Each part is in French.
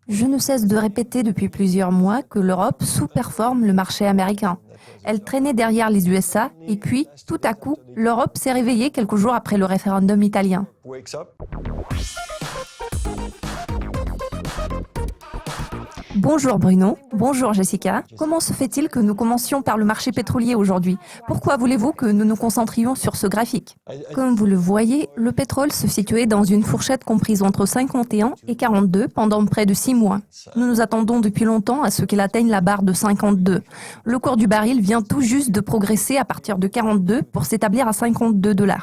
Je ne cesse de répéter depuis plusieurs mois que l'Europe sous-performe le marché américain. Elle traînait derrière les USA et puis, tout à coup, l'Europe s'est réveillée quelques jours après le référendum italien. Bonjour Bruno, bonjour Jessica. Comment se fait-il que nous commencions par le marché pétrolier aujourd'hui? Pourquoi voulez-vous que nous nous concentrions sur ce graphique? Comme vous le voyez, le pétrole se situait dans une fourchette comprise entre 51 et 42 pendant près de 6 mois. Nous nous attendons depuis longtemps à ce qu'il atteigne la barre de 52. Le cours du baril vient tout juste de progresser à partir de 42 pour s'établir à 52 $.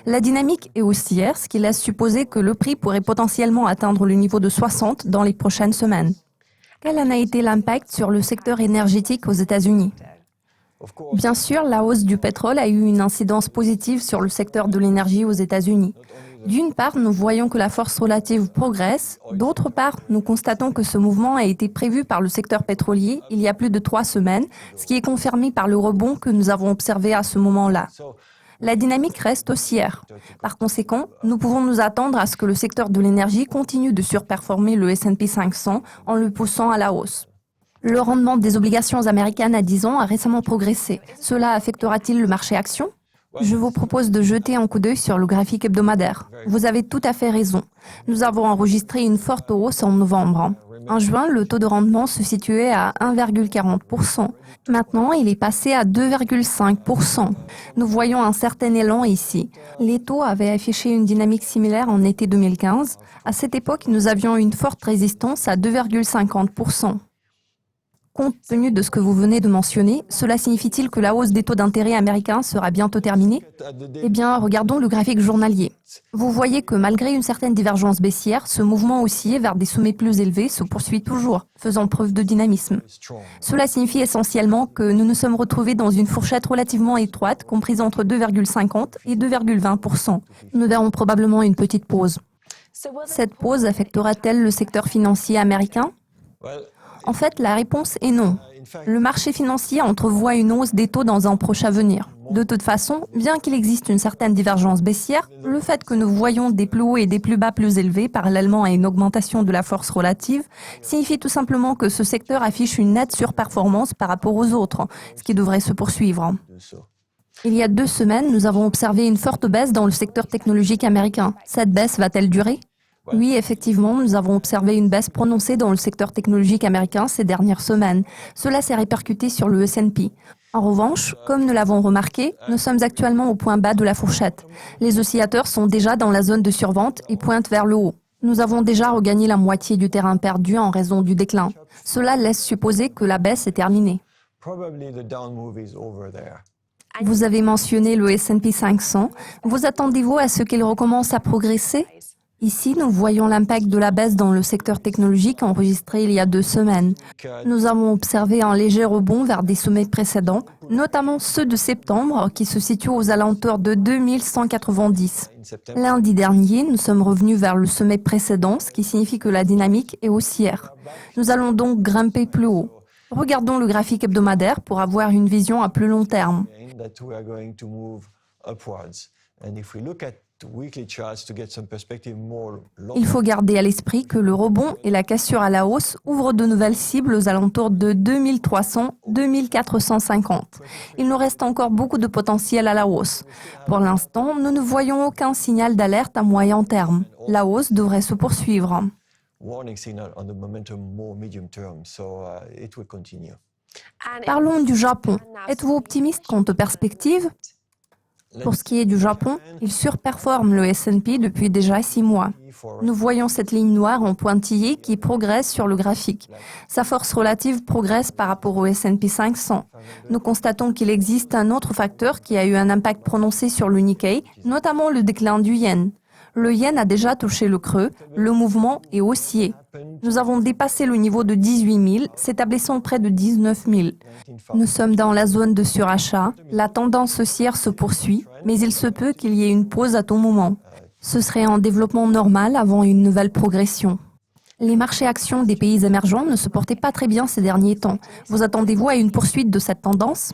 La dynamique est haussière, ce qui laisse supposer que le prix pourrait potentiellement atteindre le niveau de 60 dans les prochaines semaines. Quel en a été l'impact sur le secteur énergétique aux États-Unis? Bien sûr, la hausse du pétrole a eu une incidence positive sur le secteur de l'énergie aux États-Unis. D'une part, nous voyons que la force relative progresse. D'autre part, nous constatons que ce mouvement a été prévu par le secteur pétrolier il y a plus de 3 semaines, ce qui est confirmé par le rebond que nous avons observé à ce moment-là. La dynamique reste haussière. Par conséquent, nous pouvons nous attendre à ce que le secteur de l'énergie continue de surperformer le S&P 500 en le poussant à la hausse. Le rendement des obligations américaines à 10 ans a récemment progressé. Cela affectera-t-il le marché action? Je vous propose de jeter un coup d'œil sur le graphique hebdomadaire. Vous avez tout à fait raison. Nous avons enregistré une forte hausse en novembre. En juin, le taux de rendement se situait à 1,40%. Maintenant, il est passé à 2,5%. Nous voyons un certain élan ici. Les taux avaient affiché une dynamique similaire en été 2015. À cette époque, nous avions une forte résistance à 2,50%. Compte tenu de ce que vous venez de mentionner, cela signifie-t-il que la hausse des taux d'intérêt américains sera bientôt terminée? Eh bien, regardons le graphique journalier. Vous voyez que malgré une certaine divergence baissière, ce mouvement haussier vers des sommets plus élevés se poursuit toujours, faisant preuve de dynamisme. Cela signifie essentiellement que nous nous sommes retrouvés dans une fourchette relativement étroite, comprise entre 2,50 et 2,20%. Nous verrons probablement une petite pause. Cette pause affectera-t-elle le secteur financier américain? En fait, la réponse est non. Le marché financier entrevoit une hausse des taux dans un proche avenir. De toute façon, bien qu'il existe une certaine divergence baissière, le fait que nous voyons des plus hauts et des plus bas plus élevés parallèlement à une augmentation de la force relative signifie tout simplement que ce secteur affiche une nette surperformance par rapport aux autres, ce qui devrait se poursuivre. Il y a 2 semaines, nous avons observé une forte baisse dans le secteur technologique américain. Cette baisse va-t-elle durer? Oui, effectivement, nous avons observé une baisse prononcée dans le secteur technologique américain ces dernières semaines. Cela s'est répercuté sur le S&P. En revanche, comme nous l'avons remarqué, nous sommes actuellement au point bas de la fourchette. Les oscillateurs sont déjà dans la zone de survente et pointent vers le haut. Nous avons déjà regagné la moitié du terrain perdu en raison du déclin. Cela laisse supposer que la baisse est terminée. Vous avez mentionné le S&P 500. Vous attendez-vous à ce qu'il recommence à progresser? Ici, nous voyons l'impact de la baisse dans le secteur technologique enregistré il y a 2 semaines. Nous avons observé un léger rebond vers des sommets précédents, notamment ceux de septembre qui se situent aux alentours de 2190. Lundi dernier, nous sommes revenus vers le sommet précédent, ce qui signifie que la dynamique est haussière. Nous allons donc grimper plus haut. Regardons le graphique hebdomadaire pour avoir une vision à plus long terme. Il faut garder à l'esprit que le rebond et la cassure à la hausse ouvrent de nouvelles cibles aux alentours de 2300-2450. Il nous reste encore beaucoup de potentiel à la hausse. Pour l'instant, nous ne voyons aucun signal d'alerte à moyen terme. La hausse devrait se poursuivre. Parlons du Japon. Êtes-vous optimiste quant aux perspectives? Pour ce qui est du Japon, il surperforme le S&P depuis déjà 6 mois. Nous voyons cette ligne noire en pointillé qui progresse sur le graphique. Sa force relative progresse par rapport au S&P 500. Nous constatons qu'il existe un autre facteur qui a eu un impact prononcé sur le Nikkei, notamment le déclin du yen. Le yen a déjà touché le creux, le mouvement est haussier. Nous avons dépassé le niveau de 18 000, s'établissant près de 19 000. Nous sommes dans la zone de surachat, la tendance haussière se poursuit, mais il se peut qu'il y ait une pause à tout moment. Ce serait un développement normal avant une nouvelle progression. Les marchés actions des pays émergents ne se portaient pas très bien ces derniers temps. Vous attendez-vous à une poursuite de cette tendance?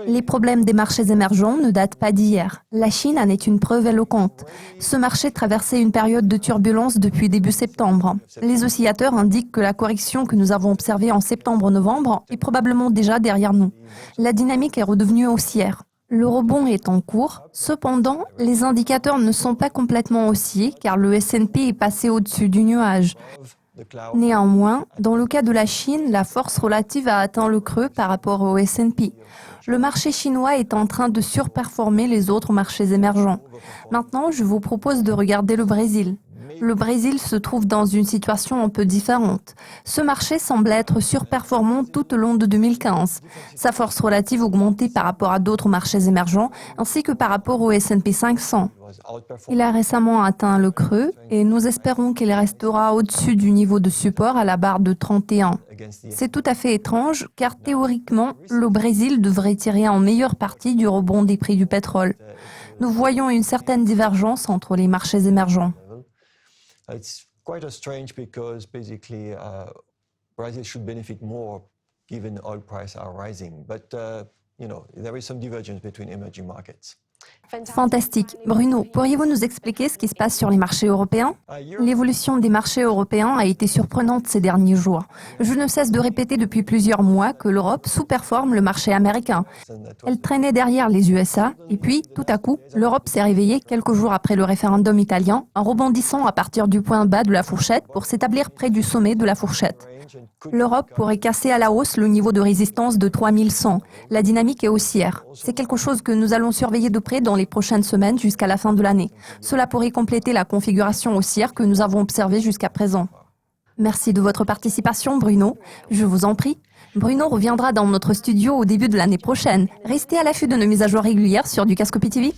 Les problèmes des marchés émergents ne datent pas d'hier. La Chine en est une preuve éloquente. Ce marché traversait une période de turbulence depuis début septembre. Les oscillateurs indiquent que la correction que nous avons observée en septembre-novembre est probablement déjà derrière nous. La dynamique est redevenue haussière. Le rebond est en cours. Cependant, les indicateurs ne sont pas complètement haussiers car le S&P est passé au-dessus du nuage. Néanmoins, dans le cas de la Chine, la force relative a atteint le creux par rapport au S&P. Le marché chinois est en train de surperformer les autres marchés émergents. Maintenant, je vous propose de regarder le Brésil. Le Brésil se trouve dans une situation un peu différente. Ce marché semble être surperformant tout au long de 2015. Sa force relative augmentée par rapport à d'autres marchés émergents, ainsi que par rapport au S&P 500. Il a récemment atteint le creux et nous espérons qu'il restera au-dessus du niveau de support à la barre de 31. C'est tout à fait étrange car théoriquement, le Brésil devrait tirer en meilleure partie du rebond des prix du pétrole. Nous voyons une certaine divergence entre les marchés émergents. It's quite strange because basically Brazil should benefit more given oil prices are rising. But there is some divergence between emerging markets. Fantastique. Bruno, pourriez-vous nous expliquer ce qui se passe sur les marchés européens? L'évolution des marchés européens a été surprenante ces derniers jours. Je ne cesse de répéter depuis plusieurs mois que l'Europe sous-performe le marché américain. Elle traînait derrière les USA et puis, tout à coup, l'Europe s'est réveillée quelques jours après le référendum italien en rebondissant à partir du point bas de la fourchette pour s'établir près du sommet de la fourchette. L'Europe pourrait casser à la hausse le niveau de résistance de 3100. La dynamique est haussière. C'est quelque chose que nous allons surveiller de près dans les prochaines semaines jusqu'à la fin de l'année. Cela pourrait compléter la configuration haussière que nous avons observée jusqu'à présent. Merci de votre participation, Bruno. Je vous en prie. Bruno reviendra dans notre studio au début de l'année prochaine. Restez à l'affût de nos mises à jour régulières sur Dukascopy TV.